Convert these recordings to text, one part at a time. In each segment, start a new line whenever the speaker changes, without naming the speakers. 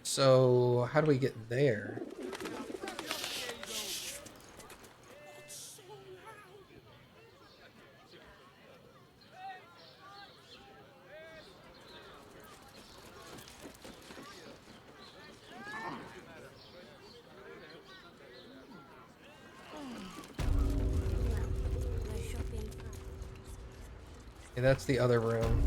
So, how do we get there? Okay, that's the other room.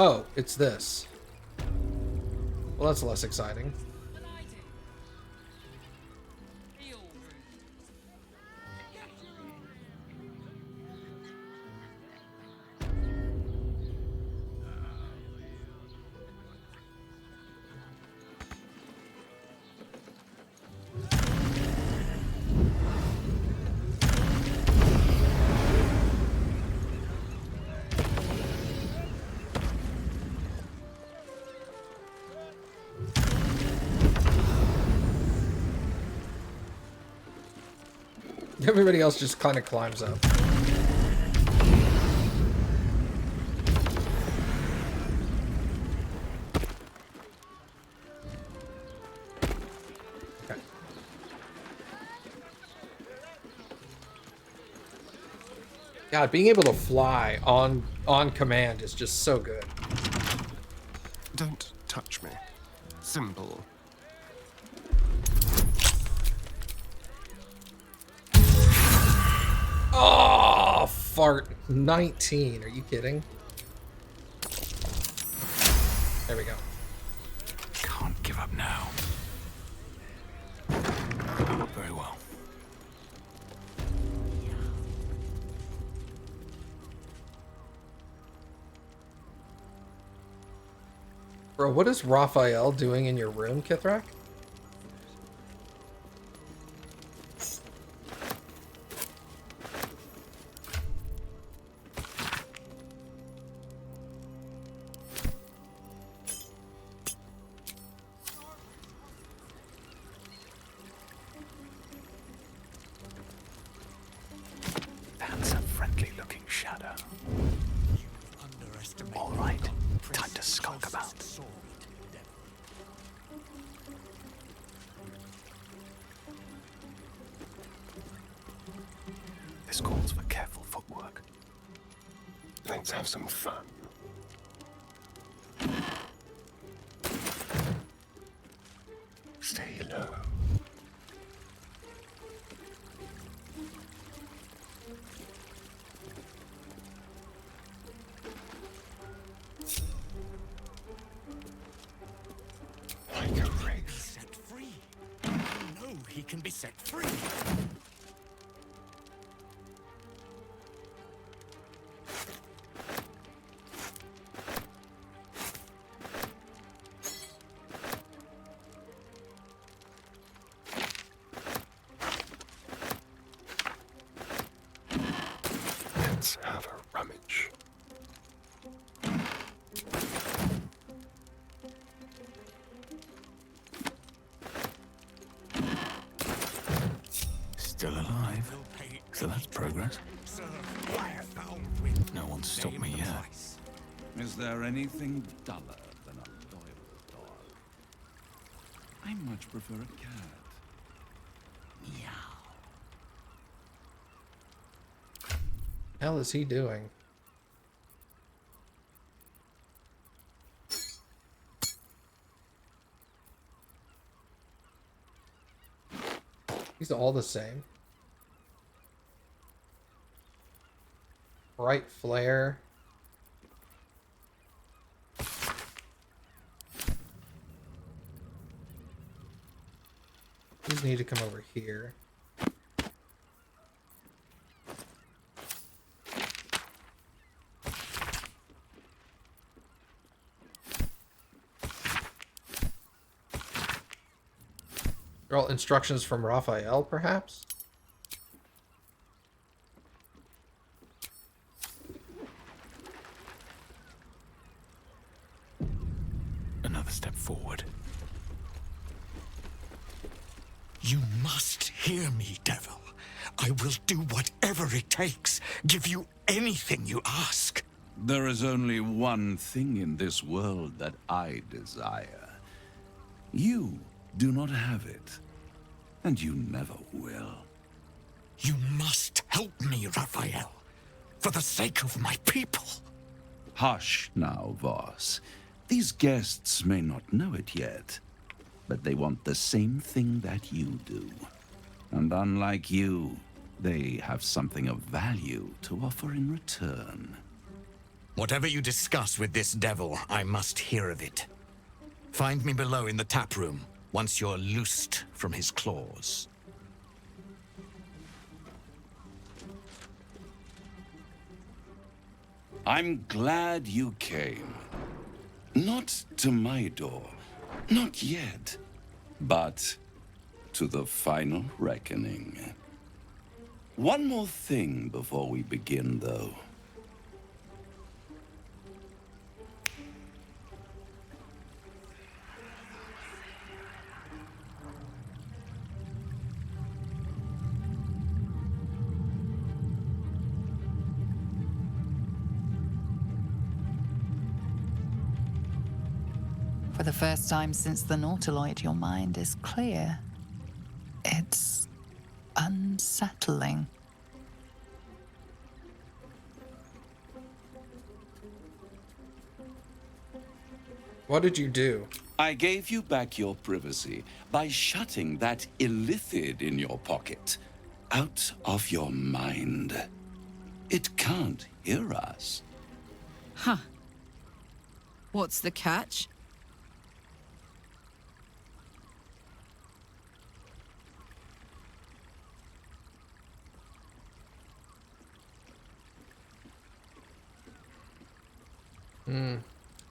Oh, it's this. Well, that's less exciting. Everybody else just kind of climbs up. Okay. God, being able to fly on command is just so good.
Don't touch me. Simple.
Oh, fart. 19. Are you kidding? There we go.
Can't give up now. Very well.
Bro, what is Raphael doing in your room, Kithrak?
That's a friendly-looking shadow. All right, time to skulk about. This calls for careful footwork.
Let's have some fun. Stay low. Like a wraith.
Set free. No, he can be set free.
Let's have a rummage.
Still alive. So that's progress.
Sir, I have found with
No one's stopped me yet.
Is there anything duller than a loyal dog? I much prefer a cat. Meow.
Hell is he doing? These are all the same. Bright flare. These need to come over here. They're all instructions from Raphael, perhaps?
You must hear me, devil. I will do whatever it takes. Give you anything you ask.
There is only one thing in this world that I desire. You do not have it, and you never will.
You must help me, Raphael. For the sake of my people.
Hush now, Voss. These guests may not know it yet, but they want the same thing that you do. And unlike you, they have something of value to offer in return.
Whatever you discuss with this devil, I must hear of it. Find me below in the tap room, once you're loosed from his claws.
I'm glad you came. Not to my door, not yet, but to the final reckoning. One more thing before we begin, though.
For the first time since the Nautiloid, your mind is clear. It's unsettling.
What did you do?
I gave you back your privacy by shutting that illithid in your pocket out of your mind. It can't hear us.
Huh. What's the catch?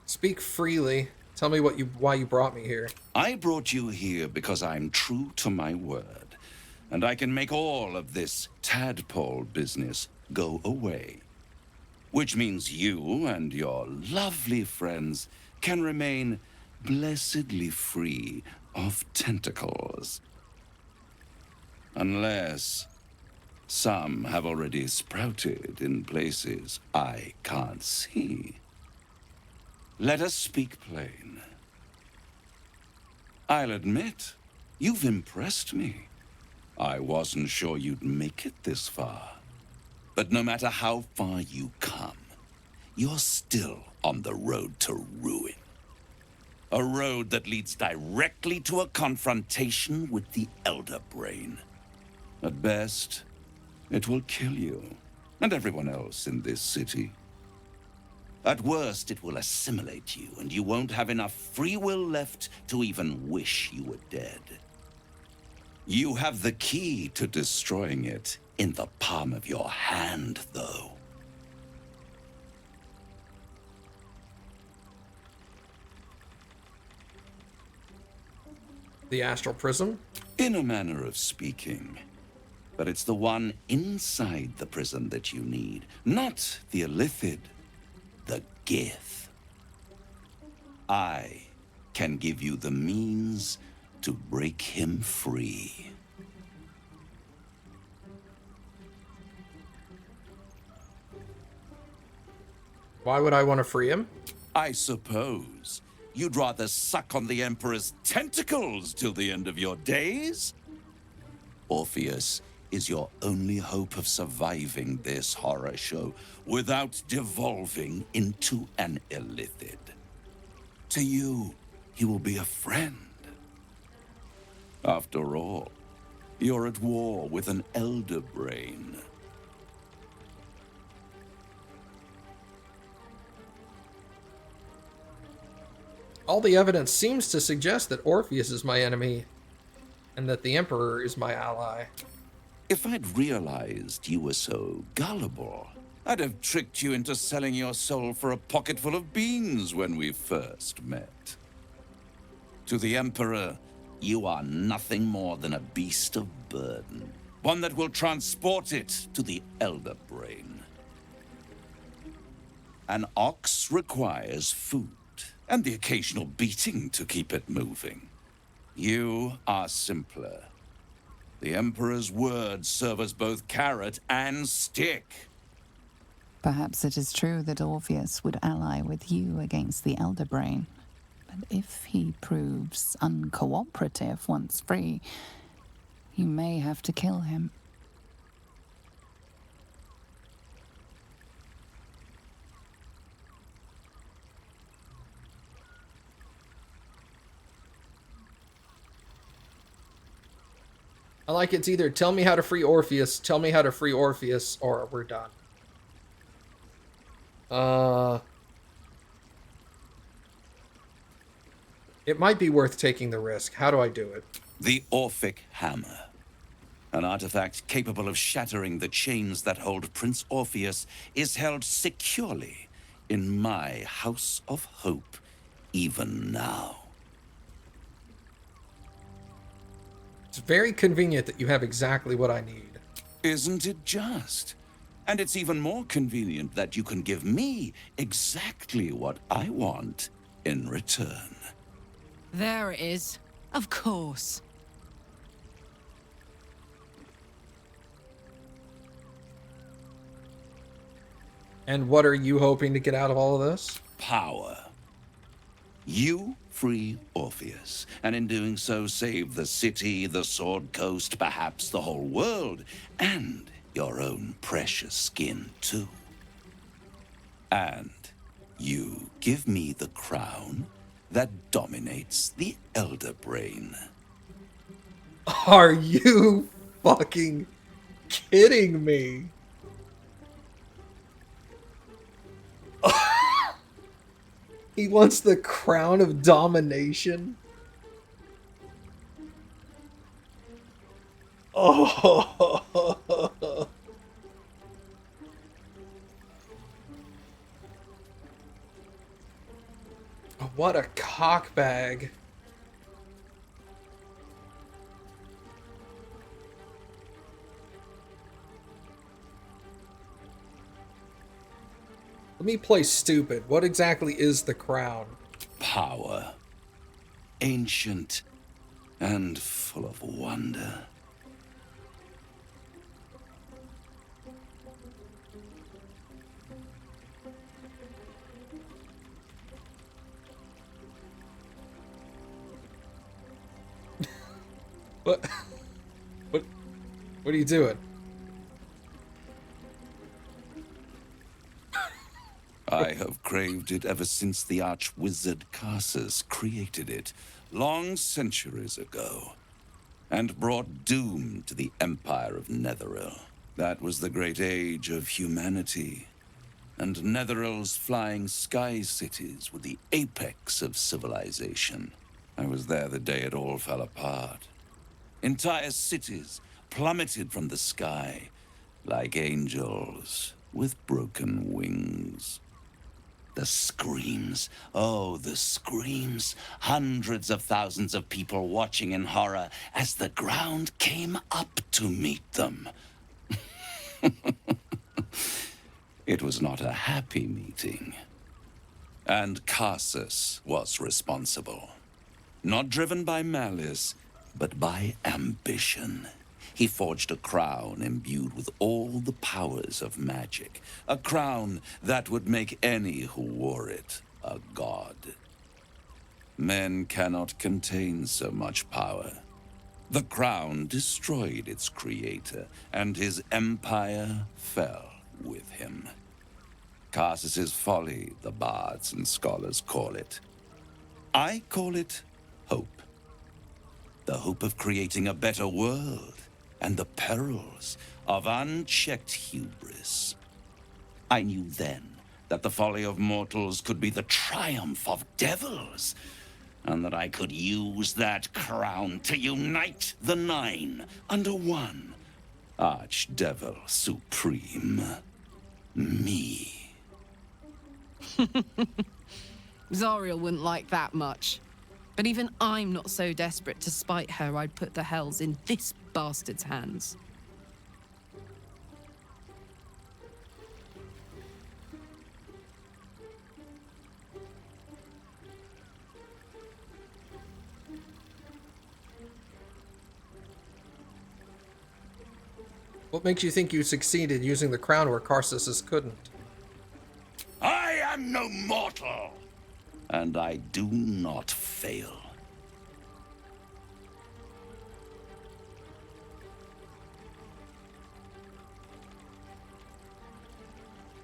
Speak freely. Tell me why you brought me here.
I brought you here because I'm true to my word, and I can make all of this tadpole business go away. Which means you and your lovely friends can remain blessedly free of tentacles. Unless some have already sprouted in places I can't see. Let us speak plain. I'll admit, you've impressed me. I wasn't sure you'd make it this far. But no matter how far you come, you're still on the road to ruin. A road that leads directly to a confrontation with the Elder Brain. At best, it will kill you, and everyone else in this city. At worst, it will assimilate you, and you won't have enough free will left to even wish you were dead. You have the key to destroying it in the palm of your hand, though.
The astral prism?
In a manner of speaking. But it's the one inside the prison that you need, not the illithid. The Gith. I can give you the means to break him free.
Why would I want to free him?
I suppose you'd rather suck on the Emperor's tentacles till the end of your days? Orpheus is your only hope of surviving this horror show without devolving into an illithid. To you, he will be a friend. After all, you're at war with an Elder Brain.
All the evidence seems to suggest that Orpheus is my enemy, and that the Emperor is my ally.
If I'd realized you were so gullible, I'd have tricked you into selling your soul for a pocketful of beans when we first met. To the Emperor, you are nothing more than a beast of burden, one that will transport it to the Elder Brain. An ox requires food, and the occasional beating to keep it moving. You are simpler, The Emperor's words serve as both carrot and stick.
Perhaps it is true that Orpheus would ally with you against the Elder Brain. But if he proves uncooperative once free, you may have to kill him.
I like it's either tell me how to free Orpheus, tell me how to free Orpheus, or we're done. It might be worth taking the risk. How do I do it?
The Orphic Hammer. An artifact capable of shattering the chains that hold Prince Orpheus is held securely in my House of Hope, even now.
It's very convenient that you have exactly what I need.
Isn't it just? And it's even more convenient that you can give me exactly what I want in return.
There it is. Of course.
And what are you hoping to get out of all of this?
Power. You free Orpheus, and in doing so save the city, the Sword Coast, perhaps the whole world, and your own precious skin too. And you give me the crown that dominates the Elder Brain.
Are you fucking kidding me? He wants the crown of domination? Oh. What a cockbag. Let me play stupid. What exactly is the crown?
Power. Ancient and full of wonder.
What? What are you doing?
I have craved it ever since the arch-wizard Carsus created it, long centuries ago, and brought doom to the Empire of Netheril. That was the great age of humanity, and Netheril's flying sky cities were the apex of civilization. I was there the day it all fell apart. Entire cities plummeted from the sky like angels with broken wings. The screams, oh, the screams. Hundreds of thousands of people watching in horror as the ground came up to meet them. It was not a happy meeting. And Carsus was responsible. Not driven by malice, but by ambition. He forged a crown imbued with all the powers of magic. A crown that would make any who wore it a god. Men cannot contain so much power. The crown destroyed its creator, and his empire fell with him. Carsus's folly, the bards and scholars call it. I call it hope. The hope of creating a better world, and the perils of unchecked hubris. I knew then that the folly of mortals could be the triumph of devils, and that I could use that crown to unite the Nine under one Archdevil Supreme. Me.
Zariel wouldn't like that much. But even I'm not so desperate to spite her I'd put the hells in this bastard's hands.
What makes you think you succeeded using the crown where Karsus couldn't?
I am no mortal, and I do not fail.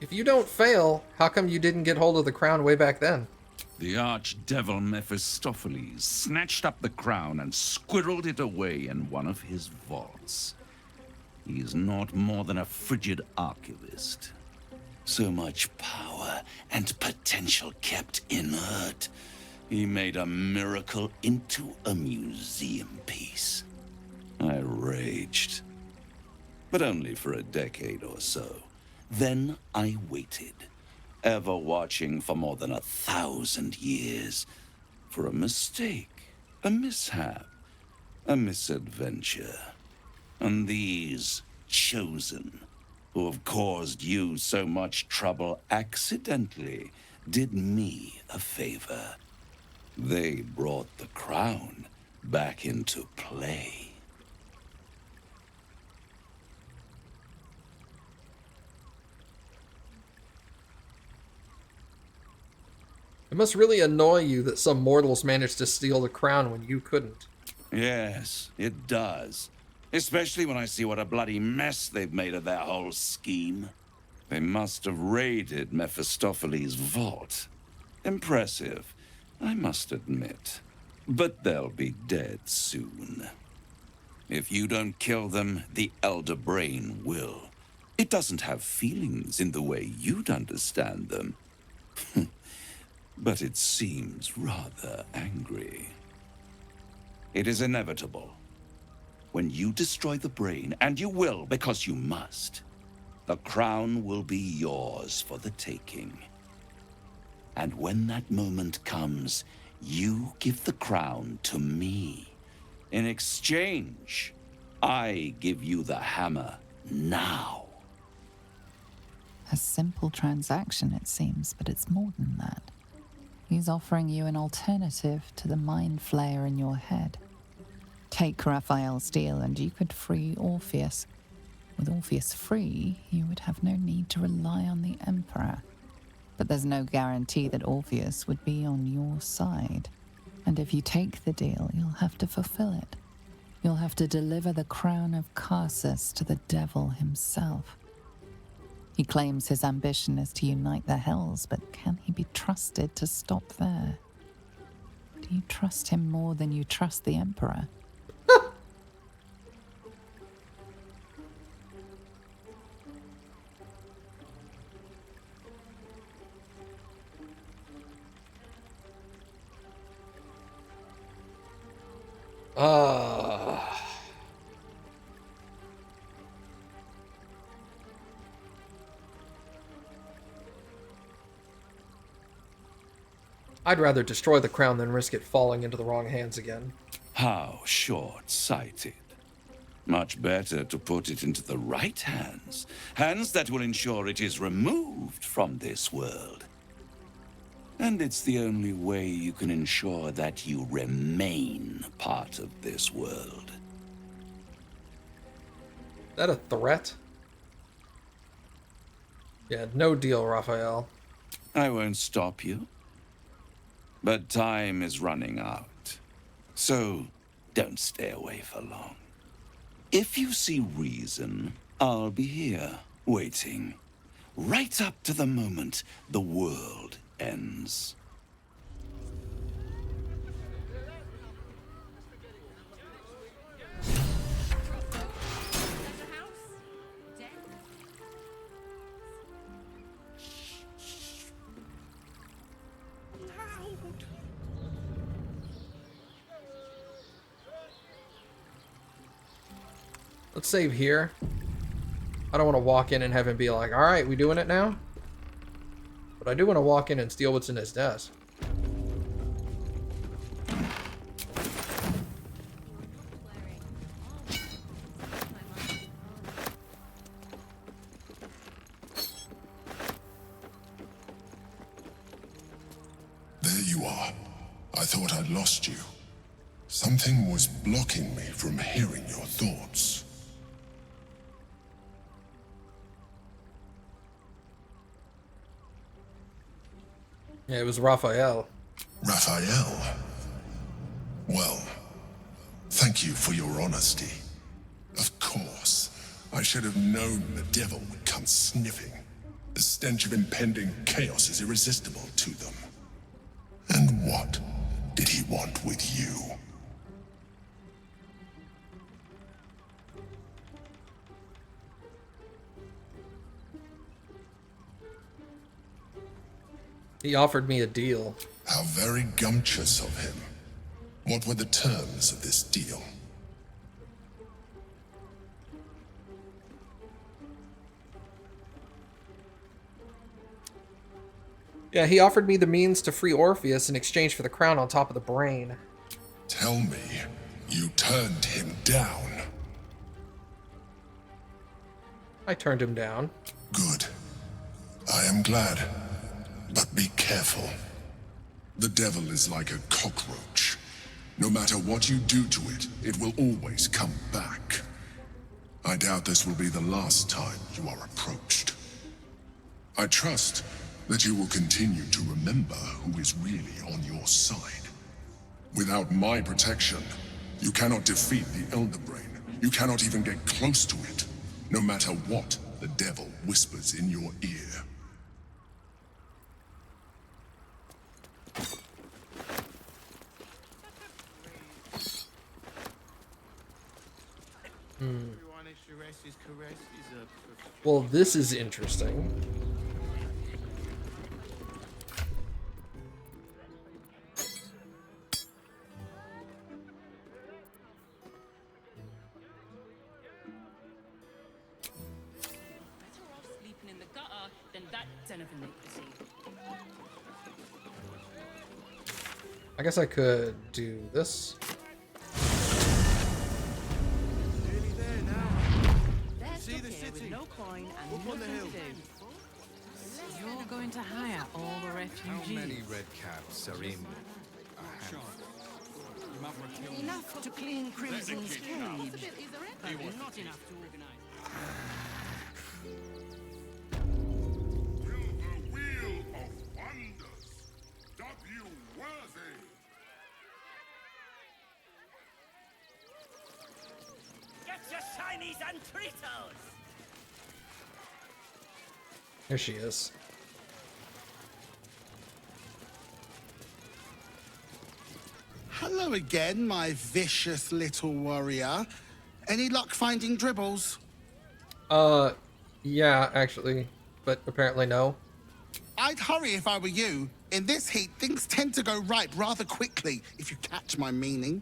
If you don't fail, how come you didn't get hold of the crown way back then?
The archdevil Mephistopheles snatched up the crown and squirreled it away in one of his vaults. He is not more than a frigid archivist. So much power and potential kept inert. He made a miracle into a museum piece. I raged. But only for a decade or so. Then I waited, ever watching for more than 1,000 years, for a mistake, a mishap, a misadventure. And these chosen, who have caused you so much trouble accidentally, did me a favor. They brought the crown back into play.
It must really annoy you that some mortals managed to steal the crown when you couldn't.
Yes, it does. Especially when I see what a bloody mess they've made of their whole scheme. They must have raided Mephistopheles' vault. Impressive, I must admit. But they'll be dead soon. If you don't kill them, the Elder Brain will. It doesn't have feelings in the way you'd understand them. But it seems rather angry. It is inevitable. When you destroy the brain, and you will because you must, the crown will be yours for the taking. And when that moment comes, you give the crown to me. In exchange, I give you the hammer now.
A simple transaction, it seems, but it's more than that. He's offering you an alternative to the mind flayer in your head. Take Raphael's deal and you could free Orpheus. With Orpheus free, you would have no need to rely on the Emperor. But there's no guarantee that Orpheus would be on your side. And if you take the deal, you'll have to fulfill it. You'll have to deliver the crown of Karsus to the devil himself. He claims his ambition is to unite the Hells, but can he be trusted to stop there? Do you trust him more than you trust the Emperor?
I'd rather destroy the crown than risk it falling into the wrong hands again.
How short-sighted. Much better to put it into the right hands. Hands that will ensure it is removed from this world. And it's the only way you can ensure that you remain part of this world.
Is that a threat? Yeah, no deal, Raphael.
I won't stop you. But time is running out. So, don't stay away for long. If you see reason, I'll be here, waiting. Right up to the moment the world ends.
Let's save here. I don't want to walk in and have him be like, all right, we doing it now? But I do want to walk in and steal what's in his desk.
There you are. I thought I'd lost you. Something was blocking me from hearing your thoughts.
Yeah, it was Raphael.
Raphael? Well, thank you for your honesty. Of course, I should have known the devil would come sniffing. The stench of impending chaos is irresistible to them. And what did he want with you?
He offered me a deal.
How very gumptious of him. What were the terms of this deal?
Yeah, he offered me the means to free Orpheus in exchange for the crown on top of the brain.
Tell me, you turned him down.
I turned him down.
Good. I am glad. But be careful. The devil is like a cockroach. No matter what you do to it, it will always come back. I doubt this will be the last time you are approached. I trust that you will continue to remember who is really on your side. Without my protection, you cannot defeat the Elder Brain. You cannot even get close to it, no matter what the devil whispers in your ear.
Well, this is interesting.
Sleeping in the gutter than that son of a leprosy.
I guess I could do this.
See the city with no coin and nothing to do. You're going to hire all the refugees.
How many red caps are in a handful?
Enough to clean Crimson's cage, but not enough to organize.
Will the wheel of wonders dub you worthy?
Get your shinies and Tritos!
There she is.
Hello again, my vicious little warrior. Any luck finding dribbles?
Yeah, actually. But apparently no.
I'd hurry if I were you. In this heat, things tend to go ripe rather quickly, if you catch my meaning.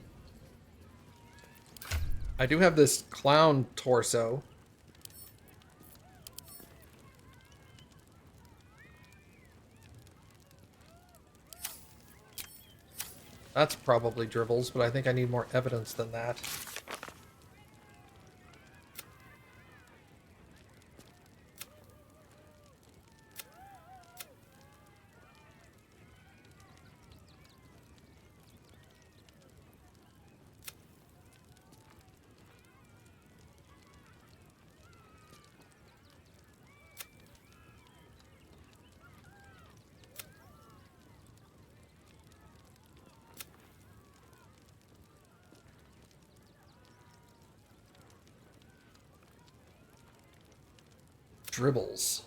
I do have this clown torso. That's probably dribbles, but I think I need more evidence than that. Dribbles.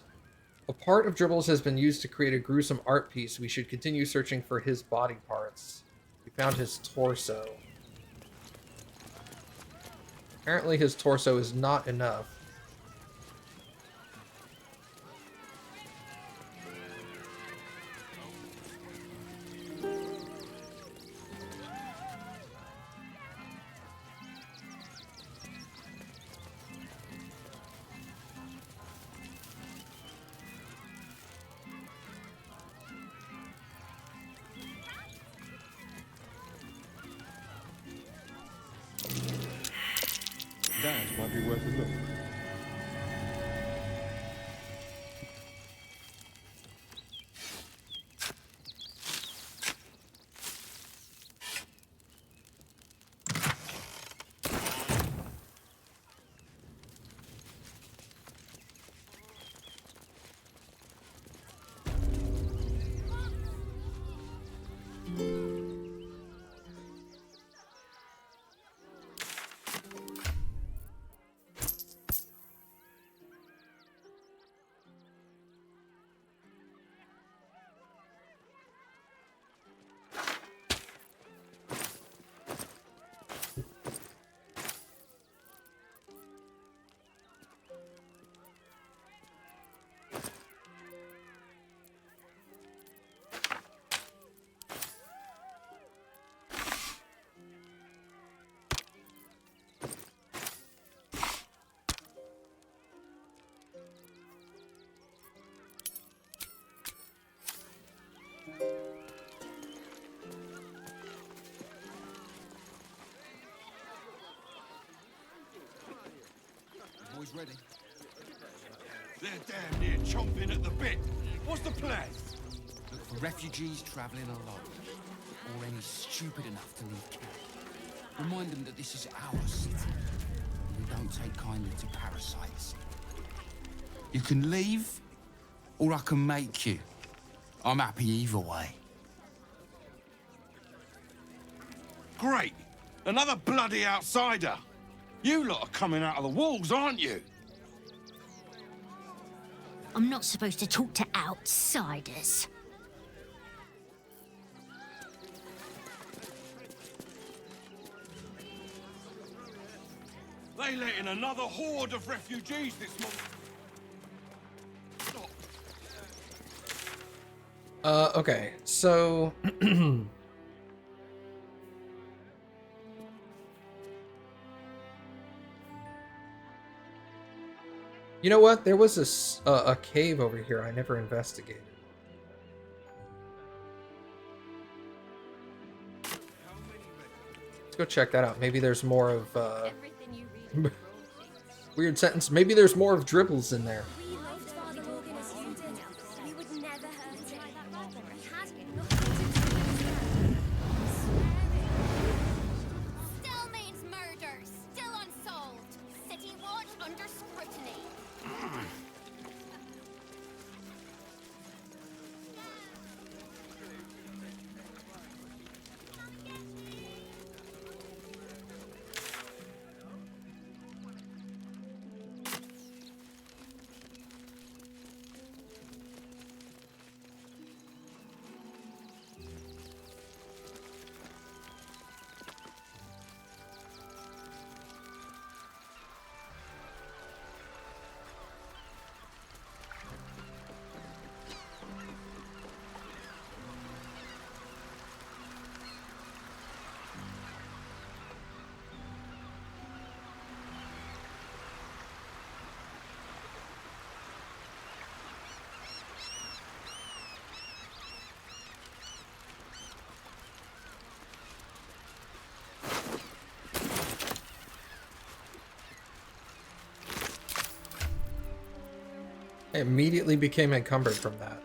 A part of Dribbles has been used to create a gruesome art piece. We should continue searching for his body parts. We found his torso. Apparently his torso is not enough.
That might be worth a look.
always ready. They're damn near chomping at the bit. What's the plan?
Look for refugees travelling alone, or any stupid enough to leave camp. Remind them that this is our city, and we don't take kindly to parasites. You can leave, or I can make you. I'm happy either way.
Great! Another bloody outsider! You lot are coming out of the walls, aren't you?
I'm not supposed to talk to outsiders.
They let in another horde of refugees this month.
Okay, so you know what? There was a cave over here I never investigated. Let's go check that out. Maybe there's more of weird sentence. Maybe there's more of dribbles in there.
We loved Father Morgan as you did. We would never hurt him. He had nothing to do with it.
Still means murder. Still unsolved. City watch under scrutiny.
I immediately became encumbered from that.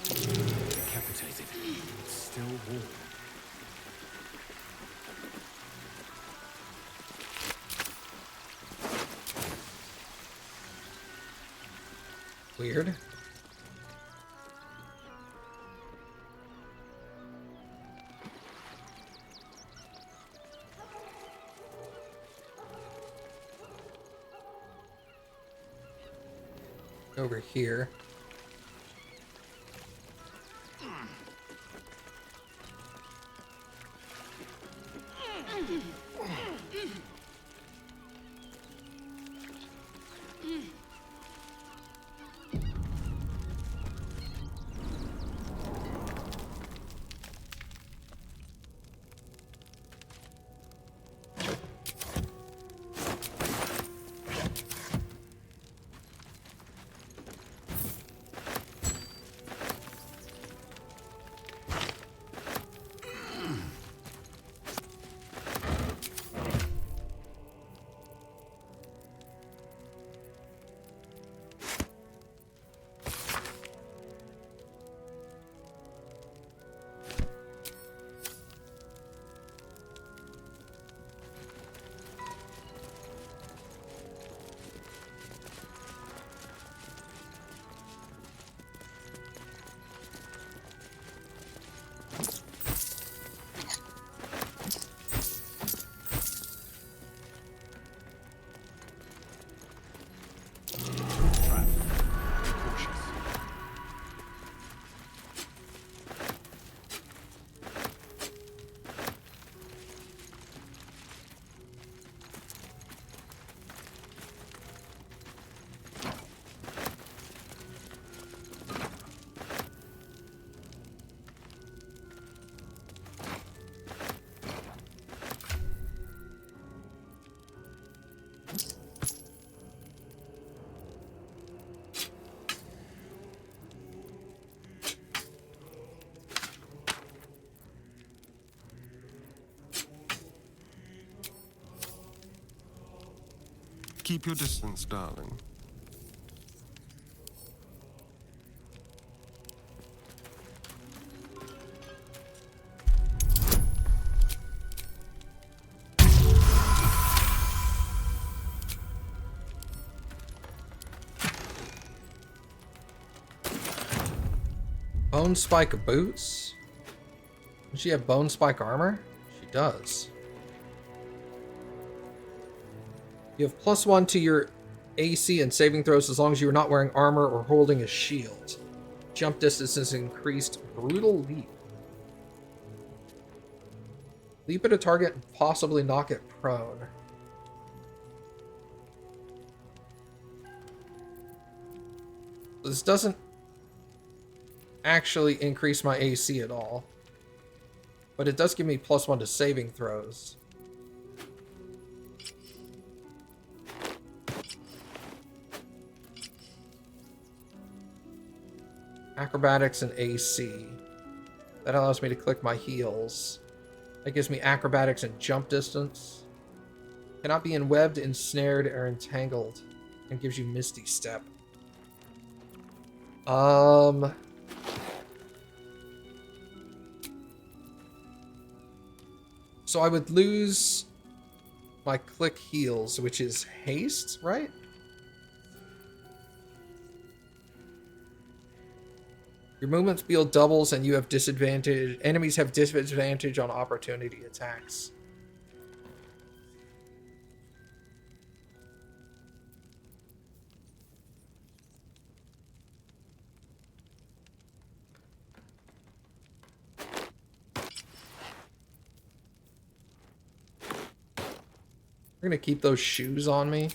Decapitated. It's still warm.
Weird. Over here.
keep your distance, darling.
Bone spike boots? Does she have bone spike armor? She does. You have +1 to your AC and saving throws as long as you are not wearing armor or holding a shield. Jump distance is increased. Brutal leap. Leap at a target and possibly knock it prone. This doesn't actually increase my AC at all. But it does give me +1 to saving throws. Acrobatics and AC. That allows me to click my heels. That gives me acrobatics and jump distance. Cannot be enwebbed, ensnared, or entangled. And gives you Misty Step. So I would lose my click heels, which is haste, right? Your movement speed doubles and you have disadvantage. Enemies have disadvantage on opportunity attacks. We're gonna keep those shoes on me.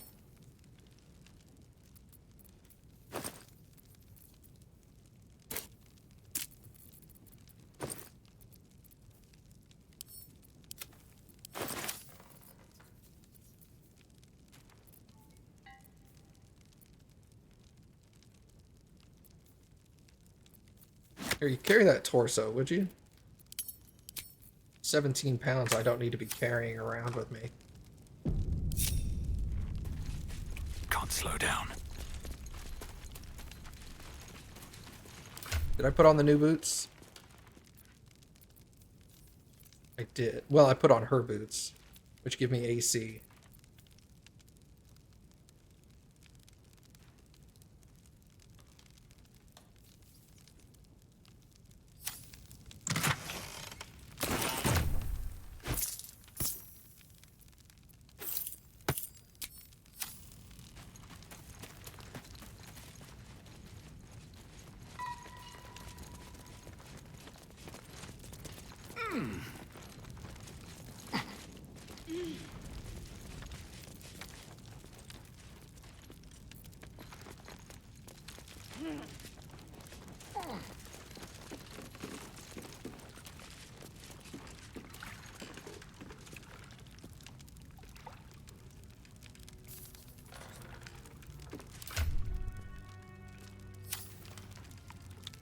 Here, you carry that torso, would you? 17 pounds I don't need to be carrying around with me.
Can't slow down.
Did I put on the new boots? I did. Well, I put on her boots, which give me AC.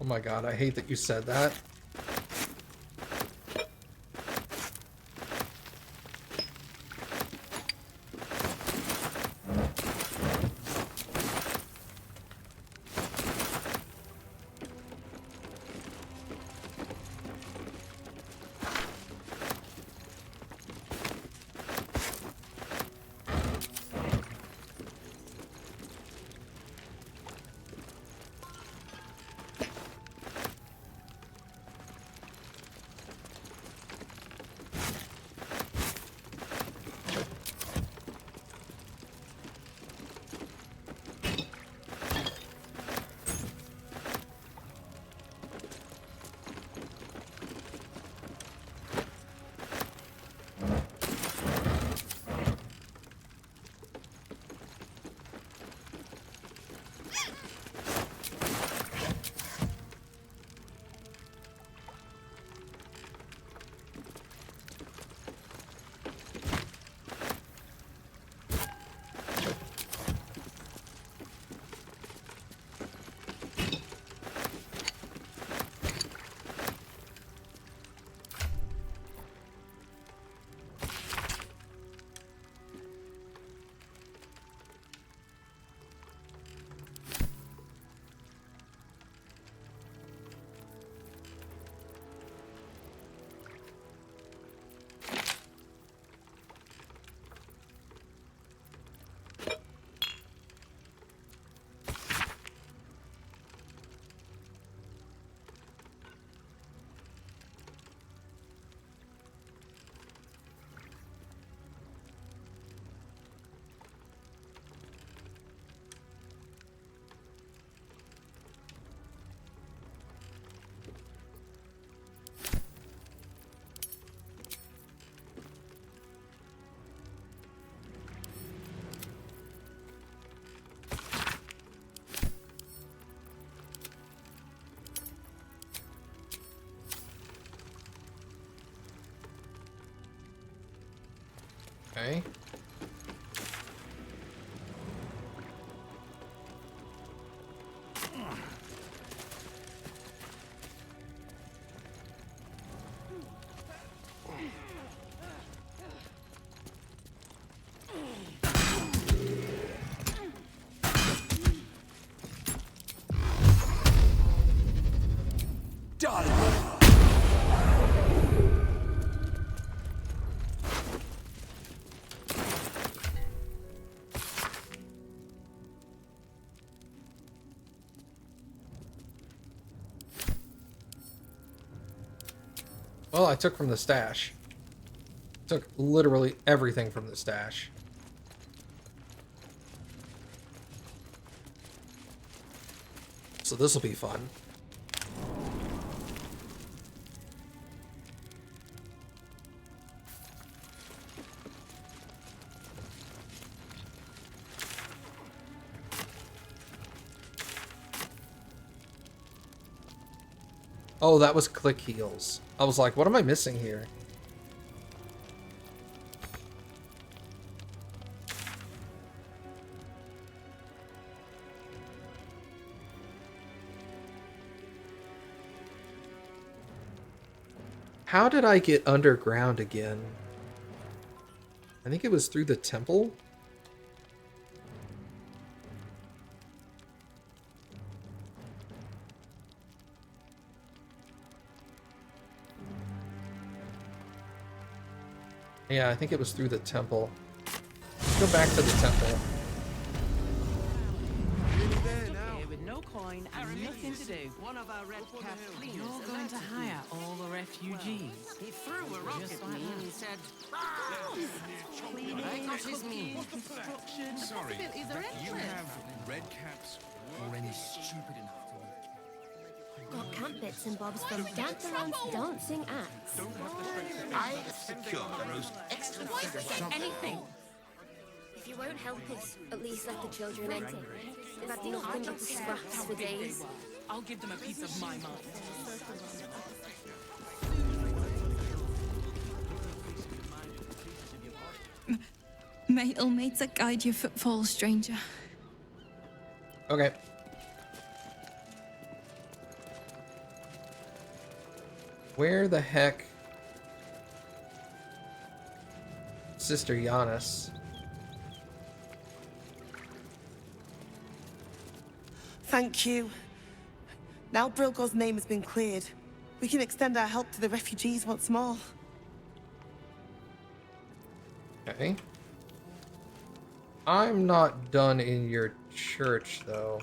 Oh my god, I hate that you said that. Okay. Well, I took from the stash. Took literally everything from the stash. So this will be fun. Oh, that was click heals. I was like, what am I missing here? How did I get underground again? I think it was through the temple. Yeah, I think it was through the temple. Let's go back to the temple.
With no coin and nothing to do. One of our red cap cleaners. You're going to hire all the refugees. He threw a rock at me and he said, cleaning, cooking, construction.
Sorry,
Possibilities are
you
endless.
have red caps
Or any stupid enough to
Got camp bits and bobs from Dantheron's dancing acts.
I have secured the most excellent figure
Anything. If you won't help us, at least let the children enter. They've had nothing but scraps for days.
I'll give them a piece of my mind.
May Almeida guide your footfalls, stranger.
Okay. Where the heck... Sister Giannis?
Thank you. Now Brilgor's name has been cleared. We can extend our help to the refugees once more.
Okay. I'm not done in your church, though.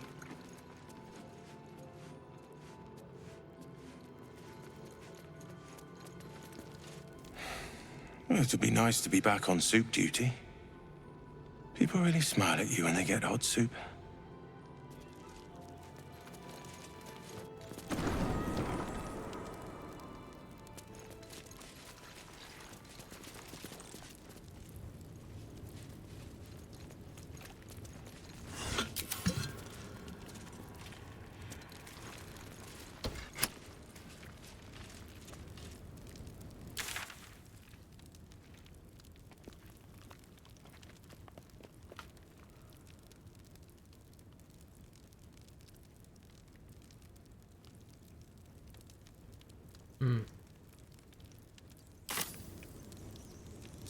Well, it'd be nice to be back on soup duty. People really smile at you when they get hot soup.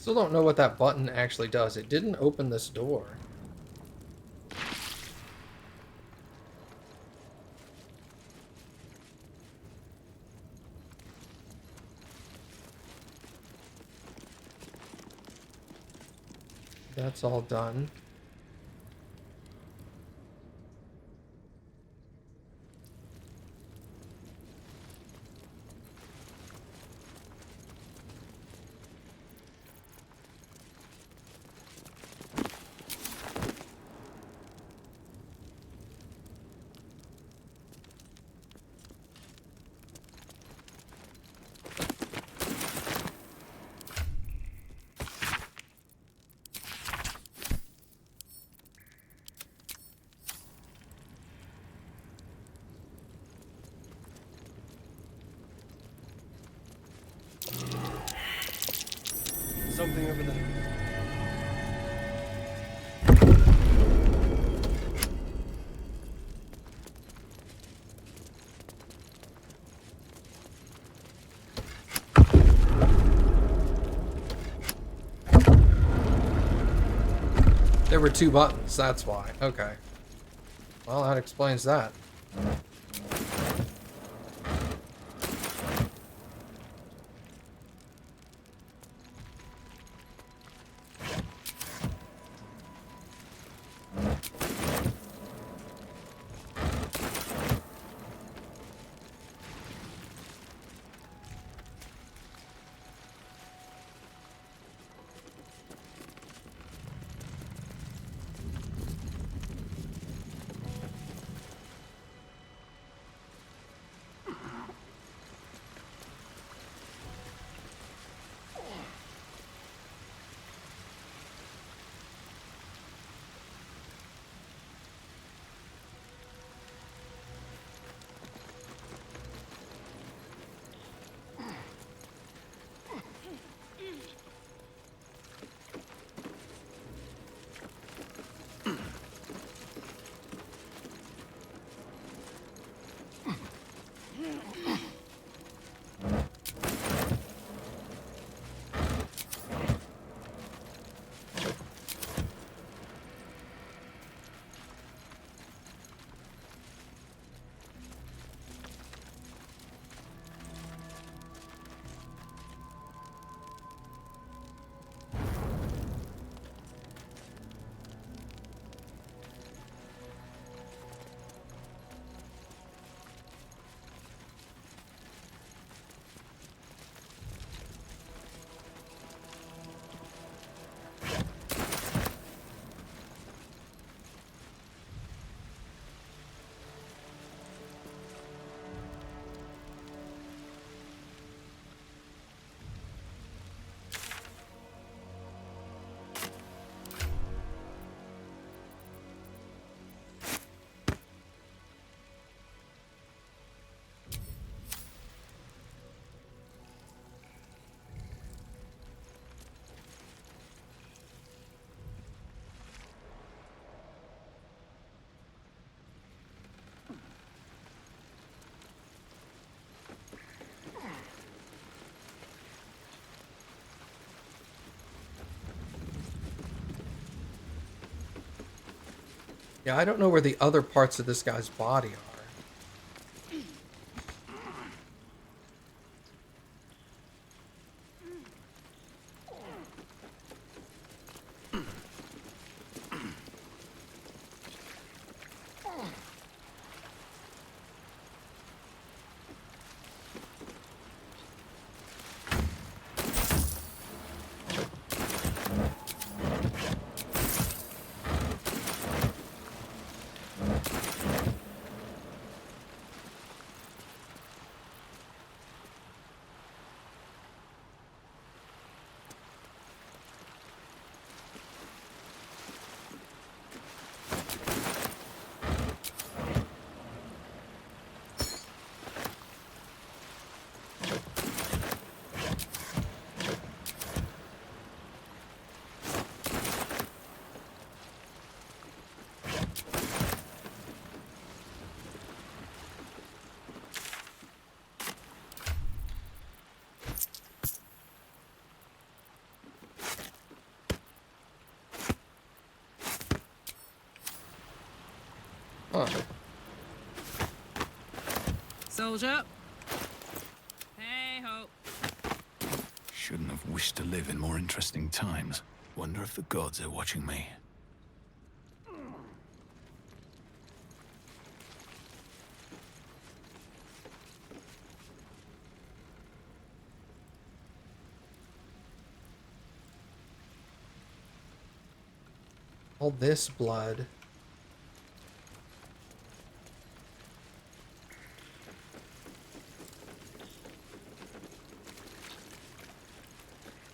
Still don't know what that button actually does. It didn't open this door. That's all done.
something over there.
There were 2 buttons, that's why. Okay. Well, that explains that. Yeah, I don't know where the other parts of this guy's body are. Huh.
Soldier. Hey ho.
Shouldn't have wished to live in more interesting times. Wonder if the gods are watching me.
All this blood.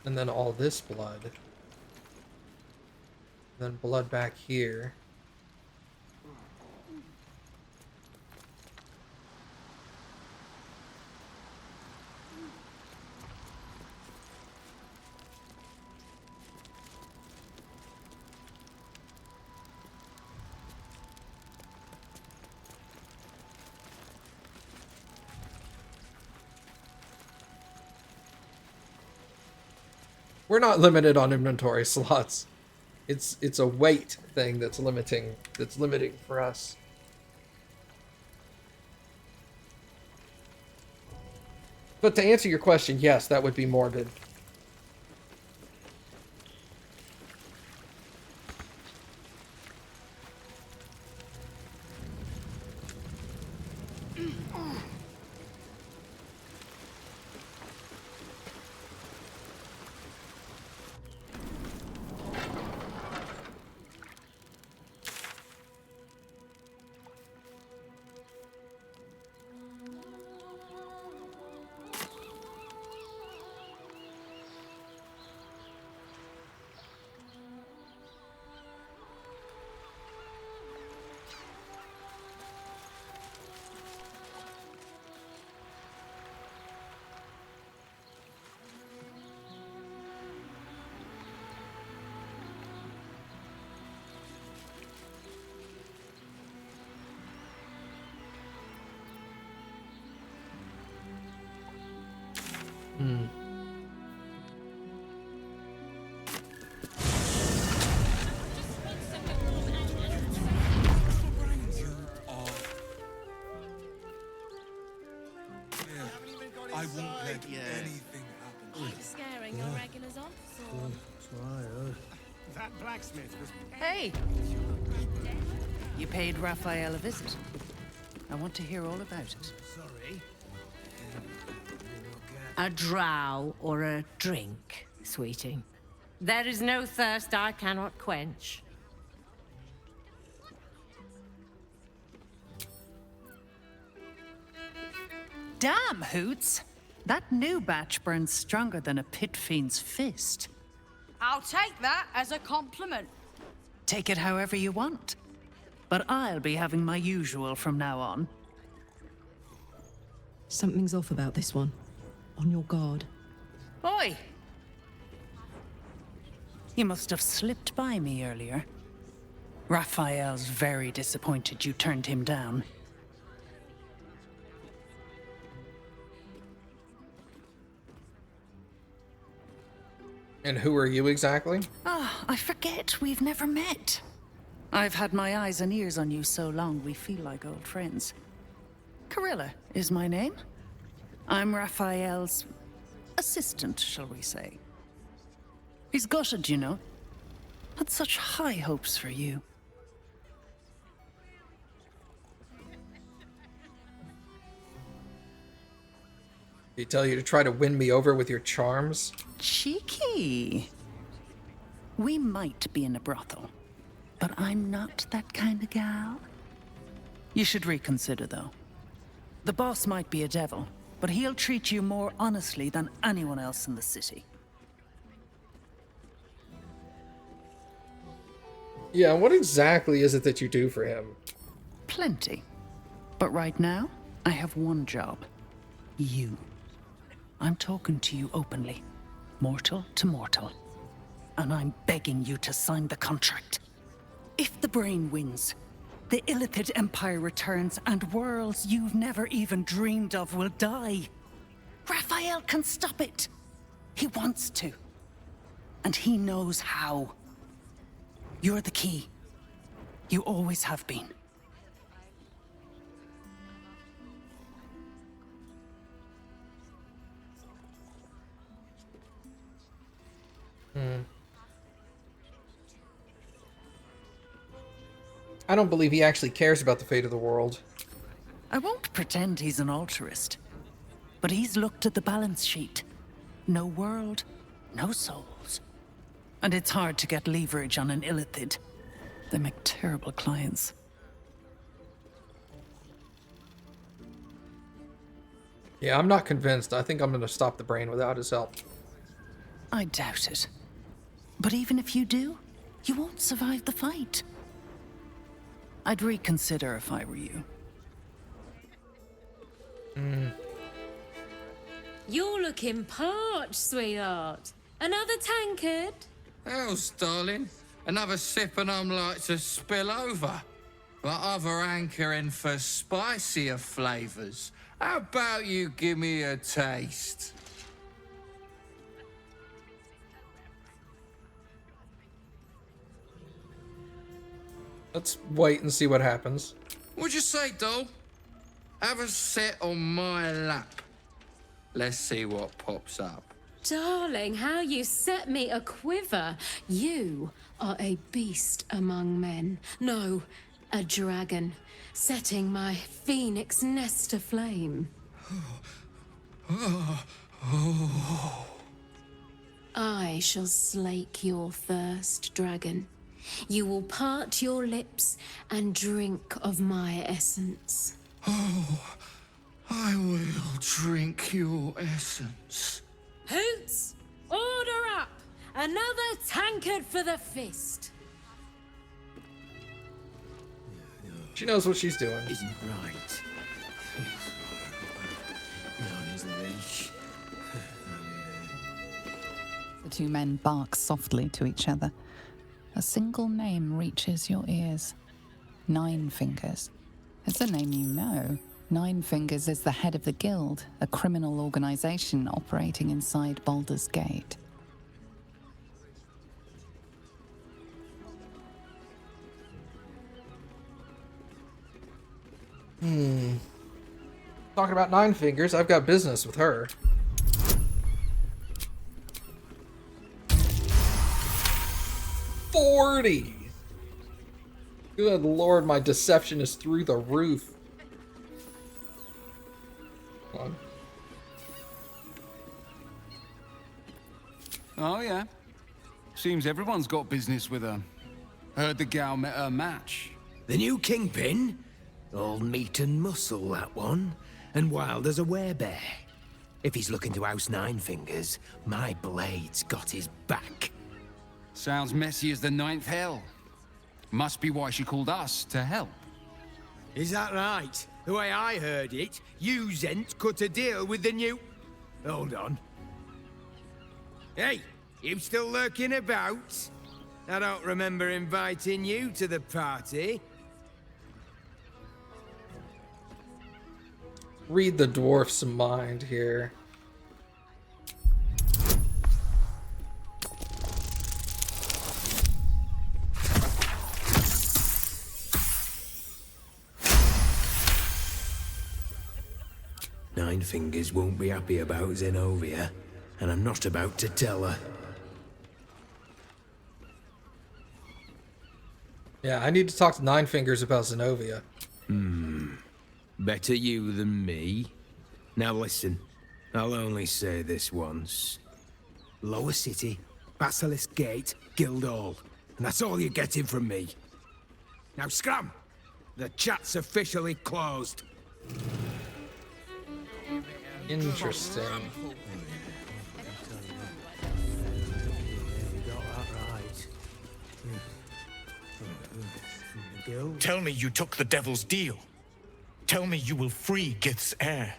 And then all this blood. Then blood back here. We're not limited on inventory slots. It's a weight thing that's limiting for us. But to answer your question, yes, that would be morbid. Hmm.
I won't let anything happen.
I'm scaring your regulars off, so...
That blacksmith was...
Hey! You paid Raphael a visit. I want to hear all about it.
Sorry.
A drow or a drink, sweetie. There is no thirst I cannot quench.
Damn, Hoots! That new batch burns stronger than a pit fiend's fist.
I'll take that as a compliment.
Take it however you want. But I'll be having my usual from now on.
Something's off about this one. On your guard.
Oi! You must have slipped by me earlier. Raphael's very disappointed you turned him down.
And who are you exactly?
Ah, I forget we've never met. I've had my eyes and ears on you so long we feel like old friends. Carilla is my name. I'm Raphael's assistant, shall we say. He's gutted, you know. Had such high hopes for you.
He tell you to try to win me over with your charms?
Cheeky. We might be in a brothel, but I'm not that kind of gal. You should reconsider, though. The boss might be a devil, but he'll treat you more honestly than anyone else in the city.
Yeah, what exactly is it that you do for him?
Plenty. But right now, I have one job. You. I'm talking to you openly. Mortal to mortal. And I'm begging you to sign the contract. If the brain wins, the Illithid Empire returns and worlds you've never even dreamed of will die. Raphael can stop it. He wants to. And he knows how. You're the key. You always have been.
I don't believe he actually cares about the fate of the world.
I won't pretend he's an altruist, but he's looked at the balance sheet. No world, no souls. And it's hard to get leverage on an Illithid. They make terrible clients.
Yeah, I'm not convinced. I think I'm gonna stop the brain without his help.
I doubt it. But even if you do, you won't survive the fight. I'd reconsider if I were you.
You're looking parched, sweetheart. Another tankard?
Hells, darling. Another sip and I'm like to spill over. But other hankering for spicier flavors. How about you give me a taste?
Let's wait and see what happens.
What'd you say, doll? Have a sit on my lap. Let's see what pops up.
Darling, how you set me a quiver. You are a beast among men. No, a dragon, setting my phoenix nest aflame. I shall slake your thirst, dragon. You will part your lips and drink of my essence.
Oh, I will drink your essence.
Hoots, order up! Another tankard for the fist.
She knows what she's doing.
Isn't right. On his leash.
The two men bark softly to each other. A single name reaches your ears. Nine Fingers. It's a name you know. Nine Fingers is the head of the Guild, a criminal organization operating inside Baldur's Gate.
Talking about Nine Fingers, I've got business with her. $40! Good lord, my deception is through the roof. Come on.
Oh, yeah. Seems everyone's got business with her. Heard the gal met her match.
The new kingpin? All meat and muscle, that one. And wild as a werebear. If he's looking to oust Nine Fingers, my blade's got his back.
Sounds messy as the ninth hell. Must be why she called us to help.
Is that right? The way I heard it, you Zent cut a deal with the new... Hold on. Hey, you still lurking about? I don't remember inviting you to the party.
Read the dwarf's mind here.
Nine Fingers won't be happy about Zenobia, and I'm not about to tell her.
Yeah, I need to talk to Nine Fingers about Zenobia.
Better you than me. Now listen, I'll only say this once. Lower City, Basilisk Gate, Guildhall. And that's all you're getting from me. Now scram! The chat's officially closed.
Interesting.
Tell me you took the devil's deal. Tell me you will free Gith's heir.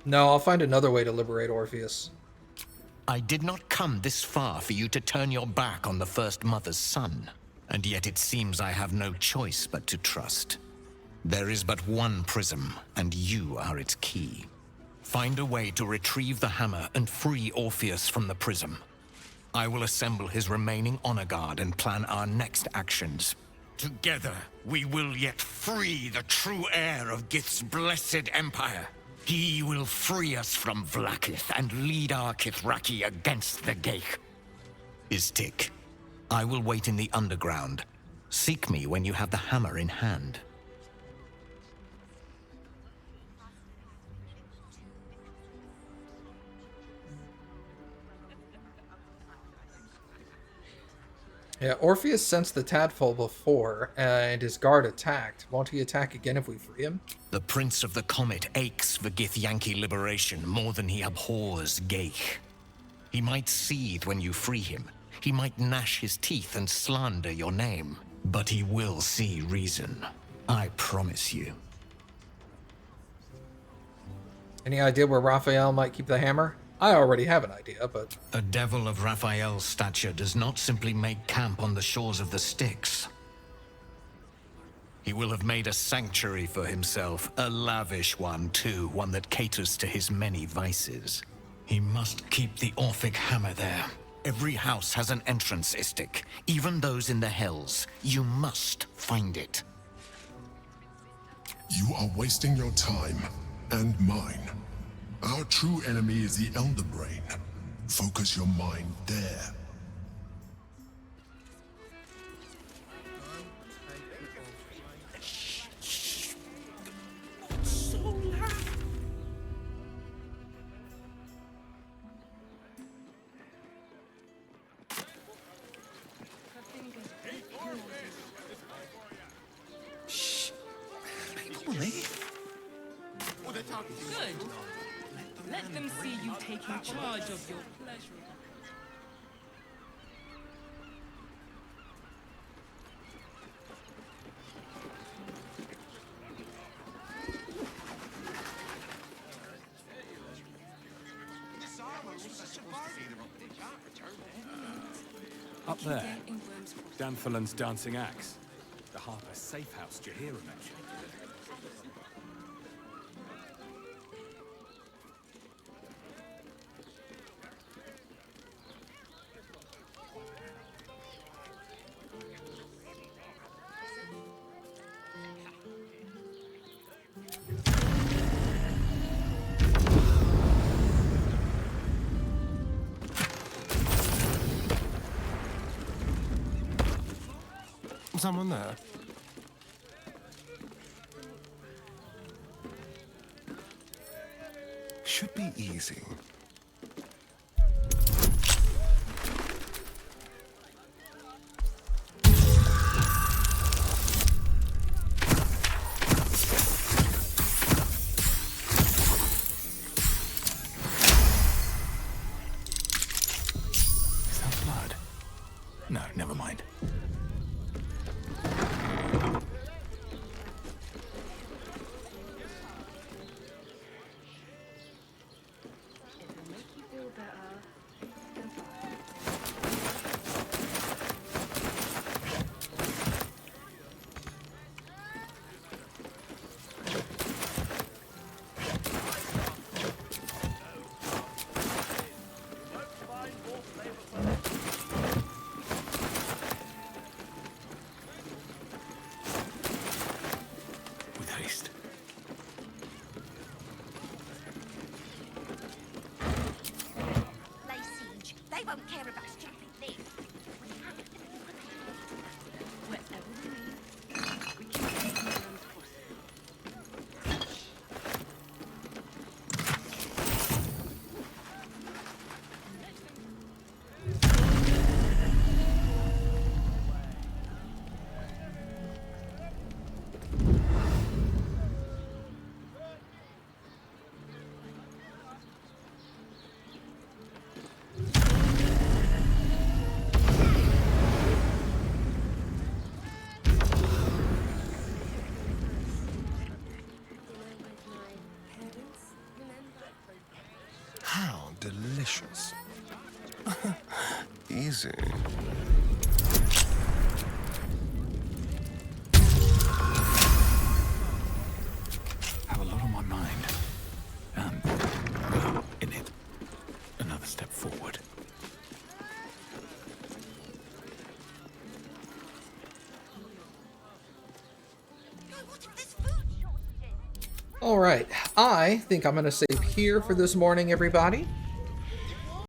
No, I'll find another way to liberate Orpheus.
I did not come this far for you to turn your back on the First Mother's son. And yet it seems I have no choice but to trust. There is but one prism, and you are its key. Find a way to retrieve the hammer and free Orpheus from the prism. I will assemble his remaining honor guard and plan our next actions. Together, we will yet free the true heir of Gith's blessed empire. He will free us from Vlaakith and lead our Kithraki against the Geich. Istik, I will wait in the underground. Seek me when you have the hammer in hand.
Yeah, Orpheus sensed the tadpole before, and his guard attacked. Won't he attack again if we free him?
The Prince of the Comet aches for Githyanki liberation more than he abhors Geich. He might seethe when you free him. He might gnash his teeth and slander your name. But he will see reason. I promise you.
Any idea where Raphael might keep the hammer? I already have an idea, but...
A devil of Raphael's stature does not simply make camp on the shores of the Styx. He will have made a sanctuary for himself, a lavish one too, one that caters to his many vices. He must keep the Orphic hammer there. Every house has an entrance, Istik, even those in the Hells. You must find it.
You are wasting your time, and mine. Our true enemy is the Elder Brain. Focus your mind there.
So loud.
Shh. People leave.
Good. Let them see you taking charge of your pleasure.
Up there, Danfalan's dancing axe. The Harper safe house Jahira mentioned.
Someone there? Should be easy.
Is that blood? No, never mind. With haste.
Lay siege. They won't care about stupid things. Whatever we need, we can take them around
How delicious. Easy.
Have a lot on my mind. In it. Another step forward.
All right, I think I'm going to save here for this morning, everybody.